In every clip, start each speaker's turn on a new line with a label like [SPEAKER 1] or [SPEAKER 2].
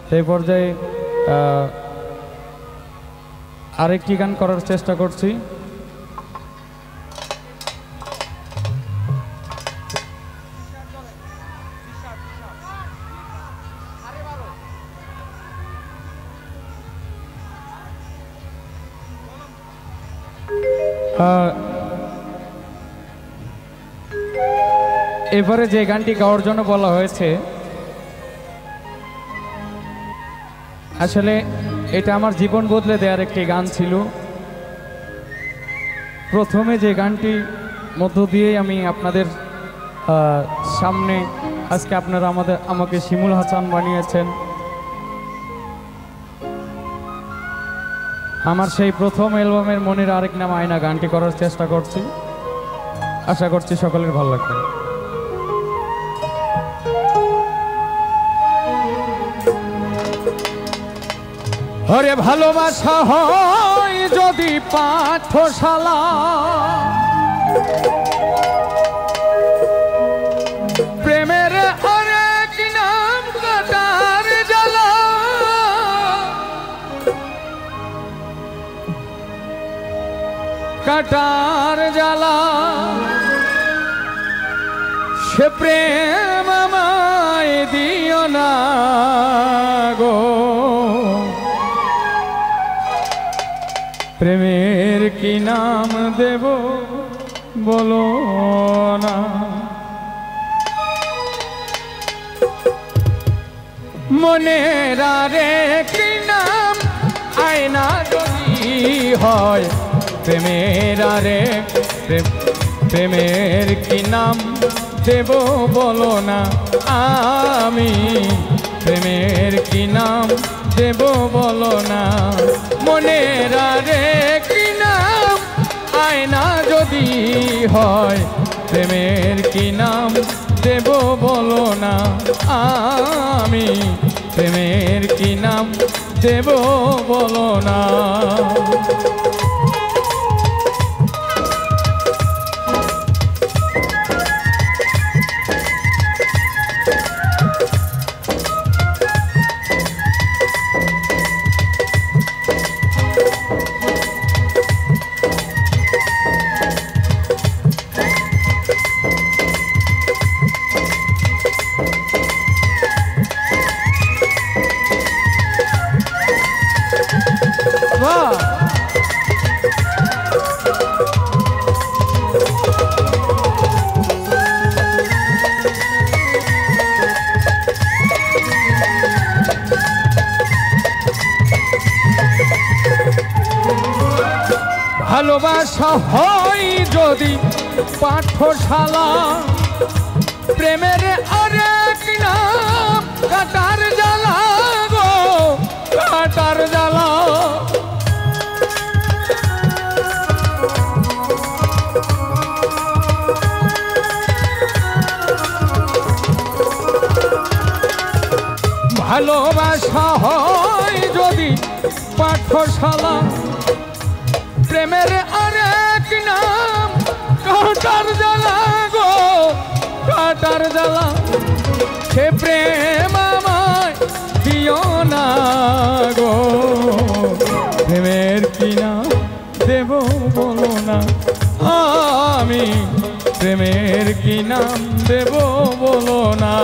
[SPEAKER 1] সেই পর্যায়ে আরেকটি গান করার চেষ্টা করছি। এবারে যে গানটি গাওয়ার জন্য বলা হয়েছে, আসলে এটা আমার জীবন বদলে দেওয়ার একটি গান ছিল। প্রথমে যে গানটি মধ্য দিয়ে আমি আপনাদের সামনে আজকে আপনারা আমাকে শিমুল হাসান বানিয়েছেন। আমার সেই প্রথম অ্যালবামের মনের আরেক নাম আয়না গানটি করার চেষ্টা করছি। আশা করছি সকলের ভালো লাগবে। ওরে ভালোবাসা হয় যদি পাঠশালা, প্রেমের আরেক নাম কাটার জ্বালা। কাটার জ্বালা সে প্রেম আমায় দিও না গো। প্রেমের কি নাম দেব বলো না। মনের আরেক নাম আয়না যদি হয়, প্রেমের আরেক প্রেমের কি নাম দেব বলো না। আমি প্রেমের কি নাম দেব বলো না। মনের আরেক নাম আয়না যদি হয়, প্রেমের কি নাম দেব বলো না। আমি প্রেমের কি নাম দেব বলো না। ভালোবাসা হয় যদি পাঠশালা, প্রেমের আরেক নাম কাটার জ্বালা গো। কাটার জ্বালা ভালোবাসা হয় যদি পাঠশালা, প্রেমের আরেক নাম কাটার জ্বালা গো। কাটার জ্বালা সে প্রেম আমায় দিও না গো। প্রেমের কি নাম দেব বলো না। আমি প্রেমের কি নাম দেব বলো না।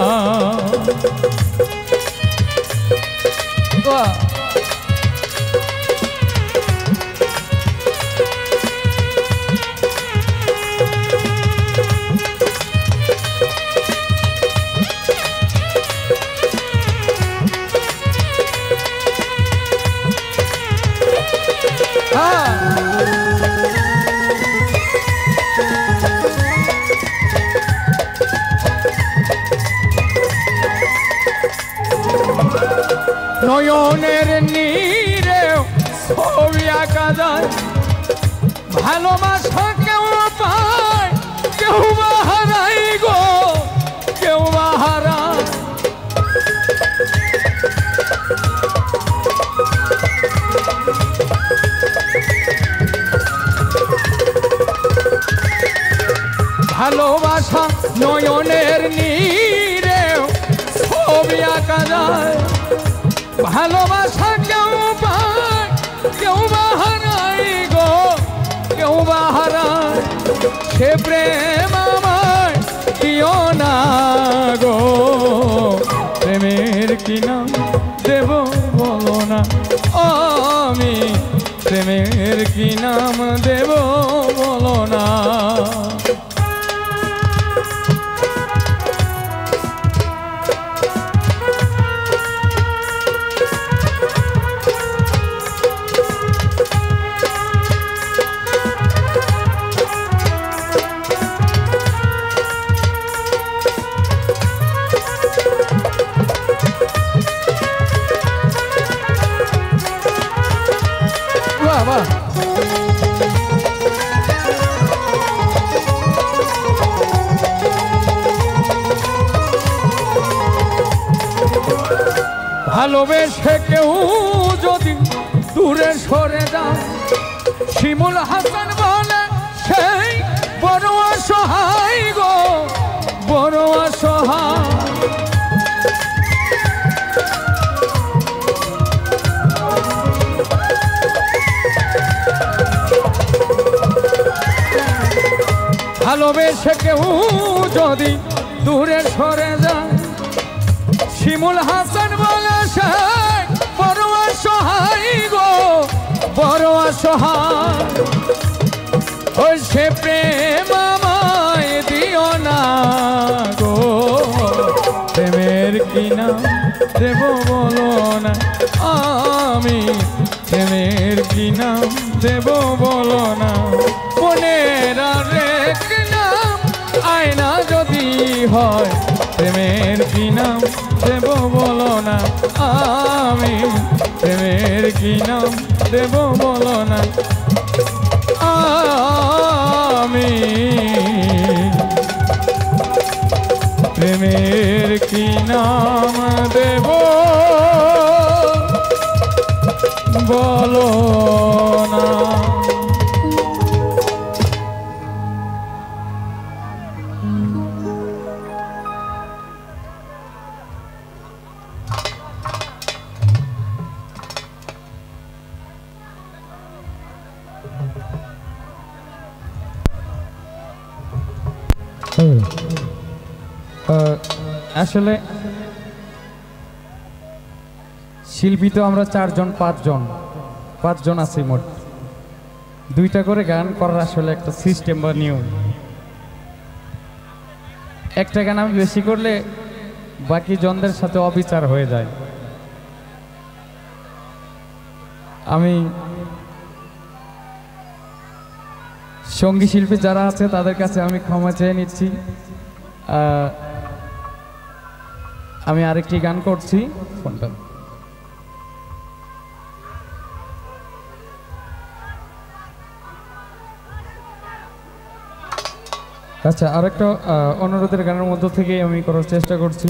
[SPEAKER 1] নয়নের নীরে ছবি আঁকা যায়, ভালোবাসা কেউ পায় কেউ বা হারাই গো। কেউ বা হারায় ভালোবাসা নয়নের নীরে ছবি আঁকা যায়, ভালোবাসা কেউ পায় কেউ বা হারায় গো, কেউ বা হারায়, সে প্রেম আমায় দিও না গো। প্রেমের কি নাম দেব বলো না, আমি প্রেমের কি নাম দেব বলো না। বাবা ভালোবেসে কেউ যদি দূরে সরে যায়, শিমুল হাসান বলে সেই বড় অসহায় গো, বড় অসহায়। ভালোবেসে কেউ যদি দূরে সরে যায়, শিমুল হাসান বলে সে বড় অসহায় গো, বড় অসহায়। ওই সে প্রেম আমায় দিও না গো, প্রেমের কি নাম দেব বলো না, আমি প্রেমের কি নাম দেব বলো না। মনের আরেক নাম আয়না যদি হয়, প্রেমের কি নাম দেব বলো না, আমি প্রেমের কি নাম দেব বলো না, আমি প্রেমের কি নাম দেব বলো না। আসলে শিল্পী তো আমরা চারজন পাঁচজন আছি মোট, দুইটা করে গান করার আসলে একটা সিস্টেম বা নিয়ম। একটা গান আমি বেশি করলে বাকি জনদের সাথে অবিচার হয়ে যায়। আমি সঙ্গী শিল্পী যারা আছে তাদের কাছে আমি ক্ষমা চেয়ে নিচ্ছি। আমি আরেকটি গান করছি, ফোনটা আচ্ছা, আরেকটা অনুরোধের গানের মধ্য থেকে আমি করার চেষ্টা করছি।